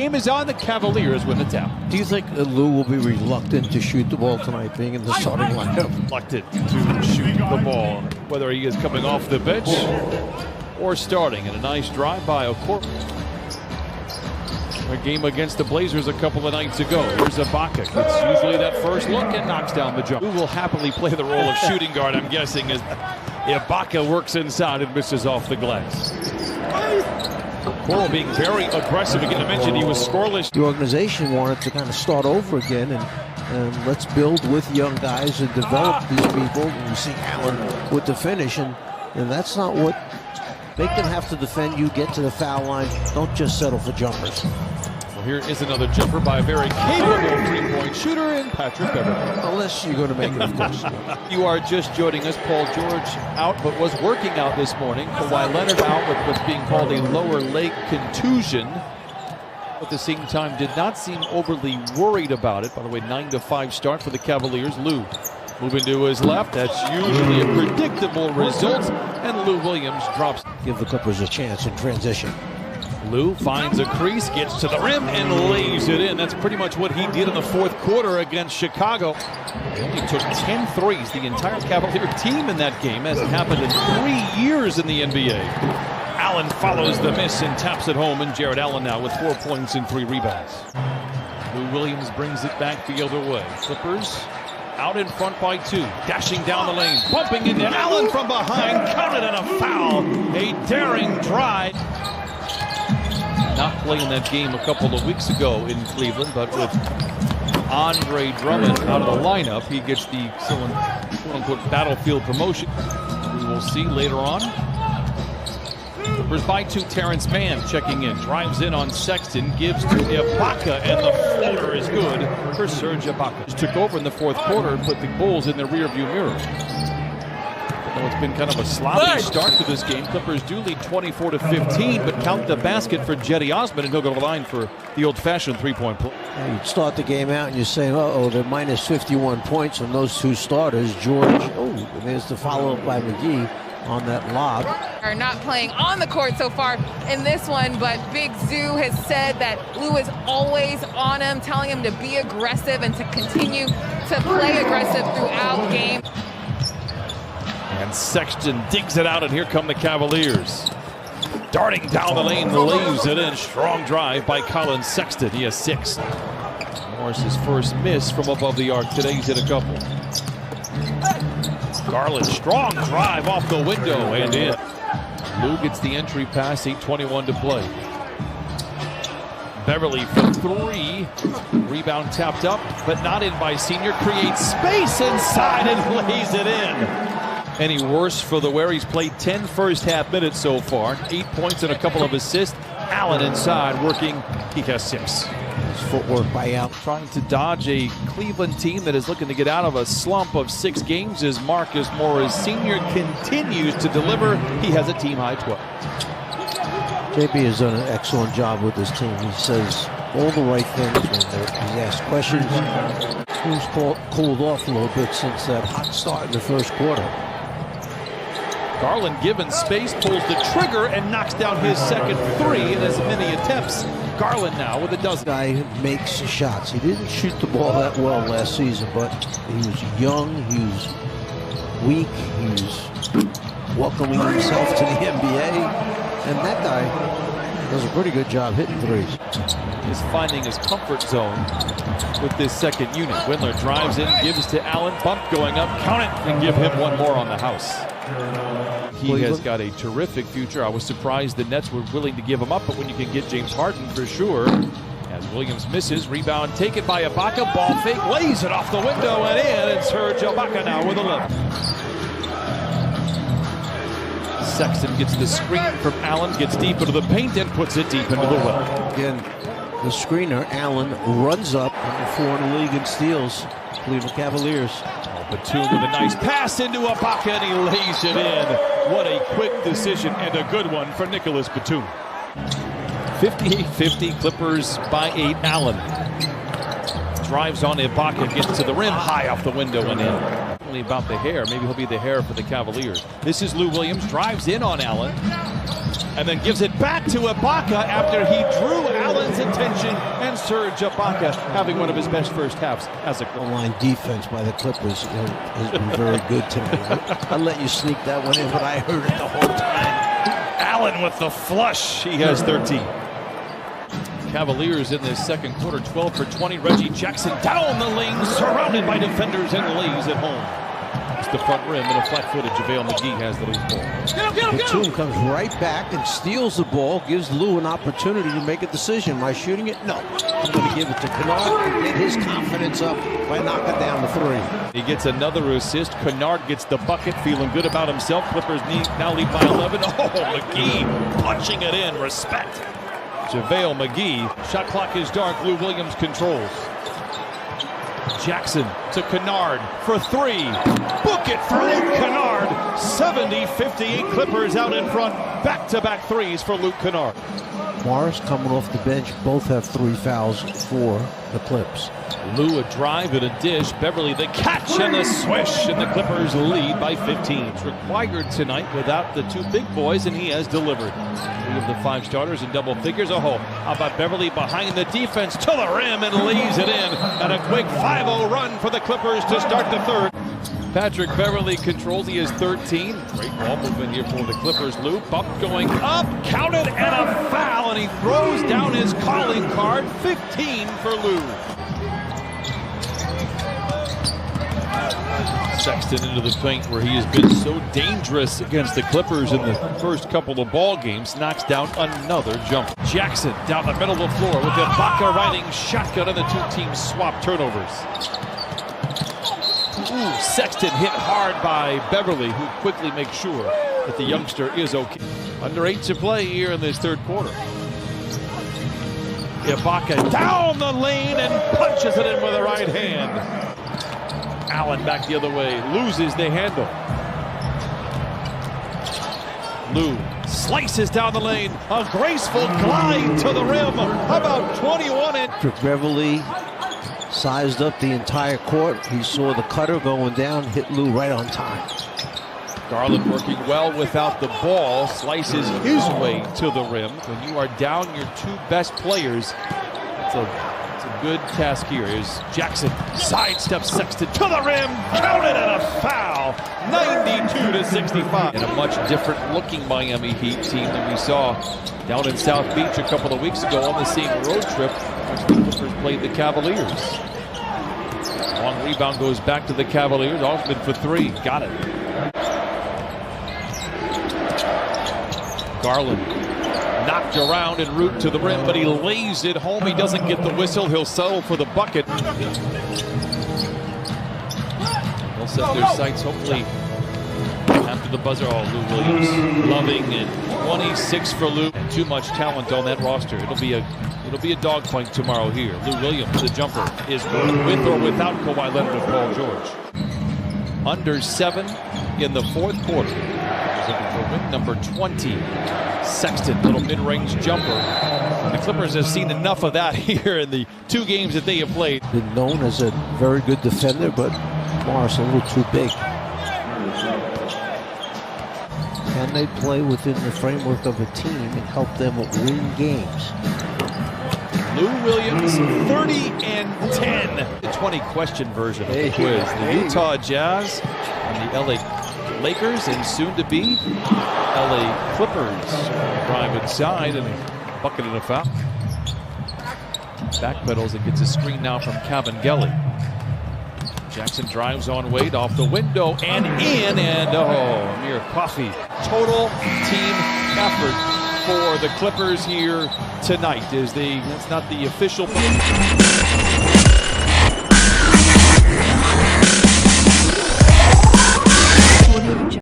game is on. The Cavaliers win the tap. Do you think Lou will be reluctant to shoot the ball tonight, being in the starting lineup? Reluctant to shoot the ball, whether he is coming off the bench or starting. And a nice drive by Okoro. A game against the Blazers a couple of nights ago. Here's Ibaka. Gets usually that first look and knocks down the jump. Who will happily play the role of shooting guard, I'm guessing, as Ibaka works inside and misses off the glass. Coral being very aggressive. Again, I mentioned he was scoreless. The organization wanted to kind of start over again and let's build with young guys and develop these people. And we see Allen with the finish, and that's not what they can have to defend. You get to the foul line. Don't just settle for jumpers. Well, here is another jumper by a very capable three-point shooter in Patrick Beverly. Unless you're going to make it, of course. You are just joining us. Paul George out, but was working out this morning. Kawhi Leonard out with what's being called a lower leg contusion. At the same time, did not seem overly worried about it. By the way, 9-5 start for the Cavaliers. Lou moving to his left. That's usually a predictable result. And Lou Williams drops. Give the Clippers a chance in transition. Lou finds a crease, gets to the rim, and lays it in. That's pretty much what he did in the fourth quarter against Chicago. He only took 10 threes. The entire Cavalier team in that game hasn't happened in 3 years in the NBA. Allen follows the miss and taps it home, and Jared Allen now with 4 points and 3 rebounds. Lou Williams brings it back the other way. Clippers out in front by 2, dashing down the lane, bumping into Allen from behind, counted and a foul. A daring drive. Not playing that game a couple of weeks ago in Cleveland, but with Andre Drummond out of the lineup, he gets the quote-unquote battlefield promotion. We will see later on. Clippers by 2, Terrence Mann checking in, drives in on Sexton, gives to Ibaka, and the floater is good for Serge Ibaka. Just took over in the fourth quarter and put the Bulls in the rearview mirror. Though it's been kind of a sloppy start to this game, Clippers do lead 24-15, but count the basket for Jetty Osman, and he'll go to the line for the old-fashioned three-point play. Yeah, you'd start the game out and you're saying, uh-oh, they're minus 51 points from those 2 starters. George, and there's the follow-up by McGee on that lob. Are not playing on the court so far in this one, but Big Zoo has said that Lou is always on him, telling him to be aggressive and to continue to play aggressive throughout game. And Sexton digs it out, and here come the Cavaliers. Darting down the lane, lays it in. Strong drive by Colin Sexton. He has 6. Morris's first miss from above the arc today. He's hit a couple. Garland, strong drive off the window and in. Lou gets the entry pass, 8:21 to play. Beverly for 3. Rebound tapped up, but not in by Senior. Creates space inside and lays it in. Any worse for the Where? He's played 10 first-half minutes so far. 8 points and a couple of assists. Allen inside working. He has 6. His footwork by Allen. Trying to dodge a Cleveland team that is looking to get out of a slump of 6 games as Marcus Morris Sr. continues to deliver. He has a team-high 12. JB has done an excellent job with this team. He says all the right things when he asks questions. Who's cooled off a little bit since that hot start in the first quarter. Garland given space, pulls the trigger and knocks down his second 3 in as many attempts. Garland now with a dozen. Guy who makes shots. He didn't shoot the ball that well last season, but he was young, he was weak, he was welcoming himself to the NBA, and that guy does a pretty good job hitting threes. Is finding his comfort zone with this second unit. Windler drives in, gives to Allen, bump going up, count it, and give him one more on the house. He has got a terrific future. I was surprised the Nets were willing to give him up, but when you can get James Harden for sure. As Williams misses, rebound taken by Ibaka, ball fake, lays it off the window and in, and Serge Ibaka now with 11. Sexton gets the screen from Allen, gets deep into the paint and puts it deep into the well. Again, the screener, Allen, runs up, number 4 in the league in steals. Cleveland Cavaliers. Batum with a nice pass into Ibaka, and he lays it in. What a quick decision and a good one for Nicholas Batum. 58-50, Clippers by 8. Allen drives on Ibaka, gets to the rim, high off the window and in. Only about the hair. Maybe he'll be the hair for the Cavaliers. This is Lou Williams, drives in on Allen, and then gives it back to Ibaka after he drew Allen his attention, and Serge Ibaka having one of his best first halves as a line defense by the Clippers has been very good tonight. I'll let you sneak that one in, but I heard it the whole time. Allen with the flush. He has 13. Cavaliers in this second quarter, 12 for 20. Reggie Jackson down the lane, surrounded by defenders, and lays it home. It's the front rim, and a flat-footed JaVale McGee has the loose ball. Batum comes right back and steals the ball, gives Lou an opportunity to make a decision. Am I shooting it? No. I'm going to give it to Kennard and get his confidence up by knocking down the three. He gets another assist. Kennard gets the bucket, feeling good about himself. Clippers now lead by 11. Oh, McGee punching it in. Respect. JaVale McGee. Shot clock is dark. Lou Williams controls. Jackson to Kennard for three. Book it for Luke Kennard. 70-58 Clippers out in front. Back-to-back threes for Luke Kennard. Morris coming off the bench. Both have 3 fouls for the Clips. Lou a drive and a dish. Beverly the catch and the swish. And the Clippers lead by 15. It's required tonight without the two big boys, and he has delivered. 3 of the 5 starters in double figures. Oh, how about Beverly behind the defense to the rim and lays it in. And a quick 5-0 run for the Clippers to start the third. Patrick Beverly controls. He is 13. Great ball movement here for the Clippers. Lou bump going up, counted, and a foul. And he throws down his calling card. 15 for Lou. Sexton into the paint, where he has been so dangerous against the Clippers in the first couple of ball games. Knocks down another jump. Jackson down the middle of the floor with Ibaka riding shotgun, and the two teams swap turnovers. Ooh, Sexton hit hard by Beverly, who quickly makes sure that the youngster is okay. Under 8 to play here in this third quarter. Ibaka down the lane and punches it in with the right hand. Allen back the other way, loses the handle. Lou slices down the lane, a graceful glide to the rim, about 21 in. Beverly sized up the entire court. He saw the cutter going down, hit Lou right on time. Garland working well without the ball, slices his way to the rim. When you are down your 2 best players, it's a good task here. Is Jackson sidesteps Sexton to the rim, counted, and a foul. 92-65. And a much different looking Miami Heat team than we saw down in South Beach a couple of weeks ago on the same road trip which the Clippers played the Cavaliers. Long rebound goes back to the Cavaliers. Osman for 3. Got it. Garland knocked around en route to the rim, but he lays it home. He doesn't get the whistle. He'll settle for the bucket. They'll set their sights hopefully after the buzzer. Oh, Lou Williams loving it. 26 for Lou. Too much talent on that roster. It'll be a dogfight tomorrow here. Lou Williams, the jumper, is good with or without Kawhi Leonard and Paul George. Under 7 in the fourth quarter. He's looking for win number 20. Sexton, little mid-range jumper. The Clippers have seen enough of that here in the 2 games that they have played. Been known as a very good defender, but Morris a little too big. Can they play within the framework of a team and help them win games? Lou Williams, 30-10. The 20-question version of the quiz. The Utah Jazz and the LA Lakers, and soon to be LA Clippers drive inside and a bucket and a foul. Backpedals and gets a screen now from Cavaliers. Jackson drives on Wade off the window and in, and Amir Coffey. Total team effort for the Clippers here tonight. That's not the official.